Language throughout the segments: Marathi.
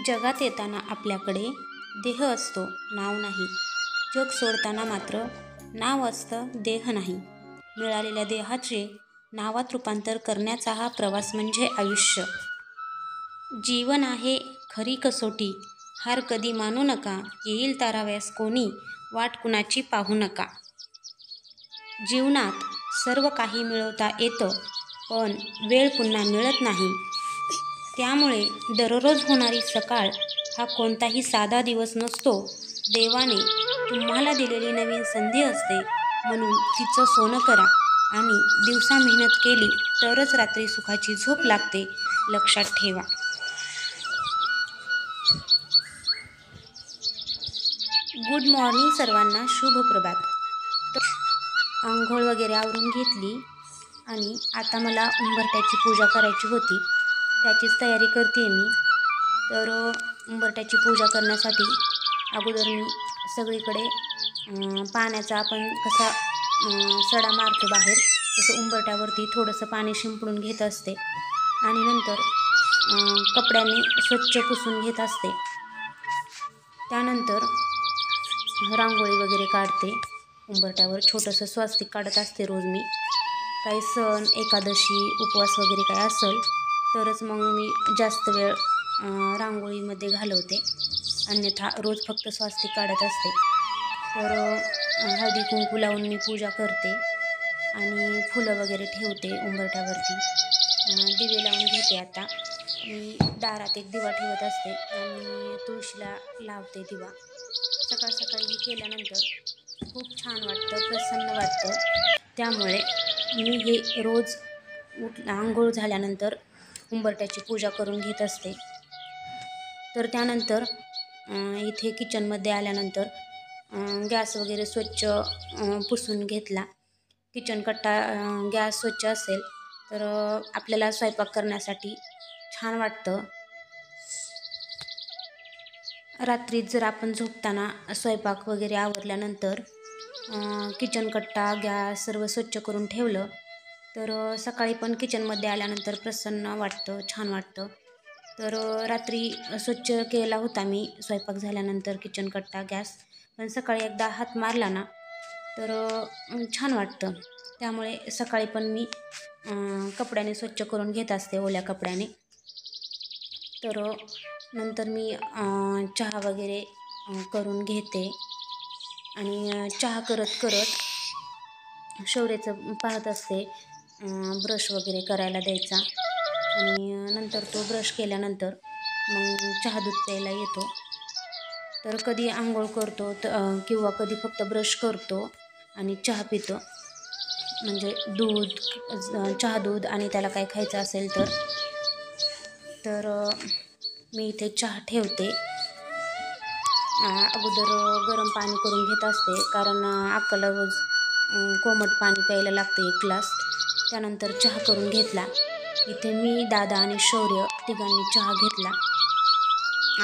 जगात येताना आपल्याकडे देह असतो, नाव नाही. जग सोडताना मात्र नाव असतं, देह नाही. मिळालेल्या देहाचे नावात रूपांतर करण्याचा हा प्रवास म्हणजे आयुष्य. जीवन आहे खरी कसोटी, हार कधी मानू नका. येईल ताराव्यास कोणी, वाट कुणाची पाहू नका. जीवनात सर्व काही मिळवता येतं, पण वेळ पुन्हा मिळत नाही. त्यामुळे दररोज होणारी सकाळ हा कोणताही साधा दिवस नसतो. देवाने तुम्हाला दिलेली नवीन संधी असते, म्हणून तिचं सोनं करा. आणि दिवसा मेहनत केली तरच रात्री सुखाची झोप लागते, लक्षात ठेवा. गुड मॉर्निंग सर्वांना, शुभ प्रभात. आंघोळ वगैरे आवरून घेतली आणि आता मला उंबरठ्याची पूजा करायची होती, त्याचीच तयारी करते मी. तर उंबरठ्याची पूजा करण्यासाठी अगोदर मी सगळीकडे पाण्याचा आपण कसा सडा मारतो बाहेर, तसं उंबरठ्यावरती थोडंसं पाणी शिंपडून घेत असते आणि नंतर कपड्याने स्वच्छ पुसून घेत असते. त्यानंतर रांगोळी वगैरे काढते. उंबरठ्यावर छोटंसं स्वास्तिक काढत असते रोज मी. काही सण, एकादशी, उपवास वगैरे काय असेल तरच मग मी जास्त वेळ रांगोळीमध्ये घालवते, अन्यथा रोज फक्त स्वास्तिक काढत असते. तर हळदी कुंकू लावून मी पूजा करते आणि फुलं वगैरे ठेवते उंबरठ्यावरती. दिवे लावून घेते. आता मी दारात एक दिवा ठेवत असते आणि तुळशीला लावते दिवा. सकाळ सकाळी हे केल्यानंतर खूप छान वाटतं, प्रसन्न वाटतं. त्यामुळे मी हे रोज आंघोळ झाल्यानंतर उंबरठ्याची पूजा करून घेत असते. तर त्यानंतर इथे किचनमध्ये आल्यानंतर गॅस वगैरे स्वच्छ पुसून घेतला. किचन कट्टा गॅस स्वच्छ असेल तर आपल्याला स्वयंपाक करण्यासाठी छान वाटतं. रात्री जर आपण झोपताना स्वयंपाक वगैरे आवरल्यानंतर किचन कट्टा, गॅस सर्व स्वच्छ करून ठेवलं तर सकाळी पण किचनमध्ये आल्यानंतर प्रसन्न वाटतं, छान वाटतं. तर रात्री स्वच्छ केला होता मी स्वयंपाक झाल्यानंतर किचन कट्टा, गॅस. पण सकाळी एकदा हात मारला ना तर छान वाटतं. त्यामुळे सकाळी पण मी कपड्याने स्वच्छ करून घेत असते, ओल्या कपड्याने. तर नंतर मी चहा वगैरे करून घेते आणि चहा करत करत शौर्याचं पाहत असते, ब्रश वगैरे करायला द्यायचा. आणि नंतर तो ब्रश केल्यानंतर मग चहा दूध प्यायला येतो. तर कधी आंघोळ करतो किंवा कधी फक्त ब्रश करतो आणि चहा पितो. म्हणजे दूध, चहा दूध आणि त्याला काय खायचं असेल तर मी इथे चहा ठेवते. अगोदर गरम पाणी करून घेत असते, कारण अक्काला रोज कोमट पाणी प्यायला लागते 1 ग्लास. त्यानंतर चहा करून घेतला. इथे मी, दादा आणि शौर्य तिघांनी चहा घेतला.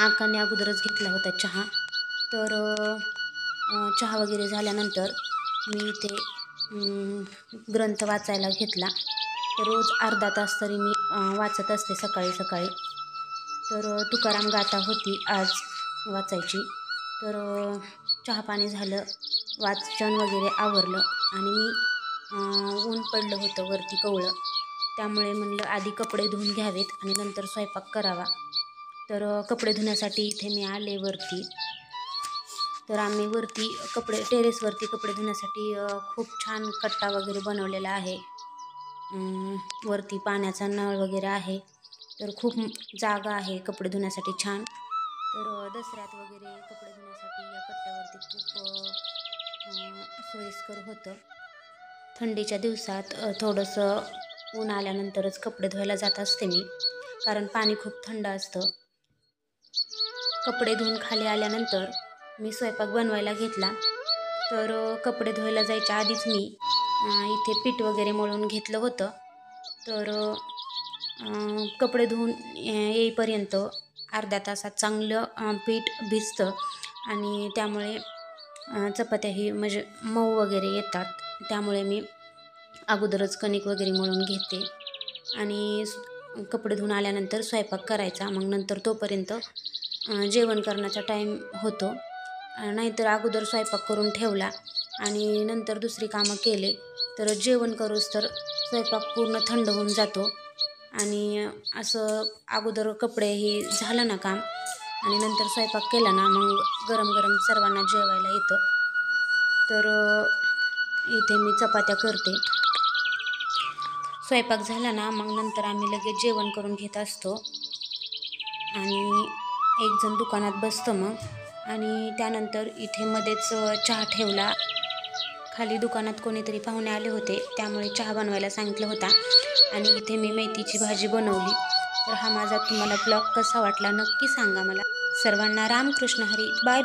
अक्काने अगोदरच घेतला होता चहा. तर चहा वगैरे झाल्यानंतर मी इथे ग्रंथ वाचायला घेतला. तर रोज अर्धा तास तरी मी वाचत असते सकाळी सकाळी. तर तुकाराम गाथा होती आज वाचायची. तर चहापाणी झालं, वाचन वगैरे आवरलं आणि मी ऊन पडलं होतं वरती कवळं, त्यामुळे म्हणलं आधी कपडे धुवून घ्यावेत आणि नंतर स्वयंपाक करावा. तर कपडे धुण्यासाठी इथे मी आले वरती. तर आम्ही वरती टेरेसवरती कपडे धुण्यासाठी खूप छान कट्टा वगैरे बनवलेला आहे. वरती पाण्याचा नळ वगैरे आहे. तर खूप जागा आहे कपडे धुण्यासाठी छान. तर दसऱ्यात वगैरे कपडे धुण्यासाठी या कट्ट्यावरती खूप सोयीस्कर होतं. थंडीच्या दिवसात थोडंसं ऊन आल्यानंतरच कपडे धुवायला जात असते मी, कारण पाणी खूप थंड असतं. कपडे धुवून खाली आल्यानंतर मी स्वयंपाक बनवायला घेतला. तर कपडे धुवायला जायच्या आधीच मी इथे पीठ वगैरे मळून घेतलं होतं. तर कपडे धुवून येईपर्यंत अर्ध्या तासात चांगलं पीठ भिजतं आणि त्यामुळे चपात्याही म्हणजे मऊ वगैरे येतात. त्यामुळे मी अगोदरच कणिक वगैरे मळून घेते आणि कपडे धुवून आल्यानंतर स्वयंपाक करायचा. मग नंतर तोपर्यंत जेवण करण्याचा टाईम होतो. नाहीतर अगोदर स्वयंपाक करून ठेवला आणि नंतर दुसरी कामं केले तर जेवण करूच तर स्वयंपाक पूर्ण थंड होऊन जातो. आणि असं अगोदर कपडेही झालं ना काम आणि नंतर स्वयंपाक केला ना मग गरम गरम सर्वांना जेवायला येतं. तर इथे मी चपात्या करते. स्वयंपाक झाला ना मग नंतर आम्ही लगेच जेवण करून घेत असतो आणि एक जण दुकानात बसतं मग. आणि त्यानंतर इथे मध्येच चहा ठेवला. खाली दुकानात कोणीतरी पाहुणे आले होते त्यामुळे चहा बनवायला सांगितलं होता आणि इथे मी मेथीची भाजी बनवली. तर हा माझा तुम्हाला ब्लॉग कसा वाटला नक्की सांगा मला. सर्वांना रामकृष्ण हरी. Bye bye.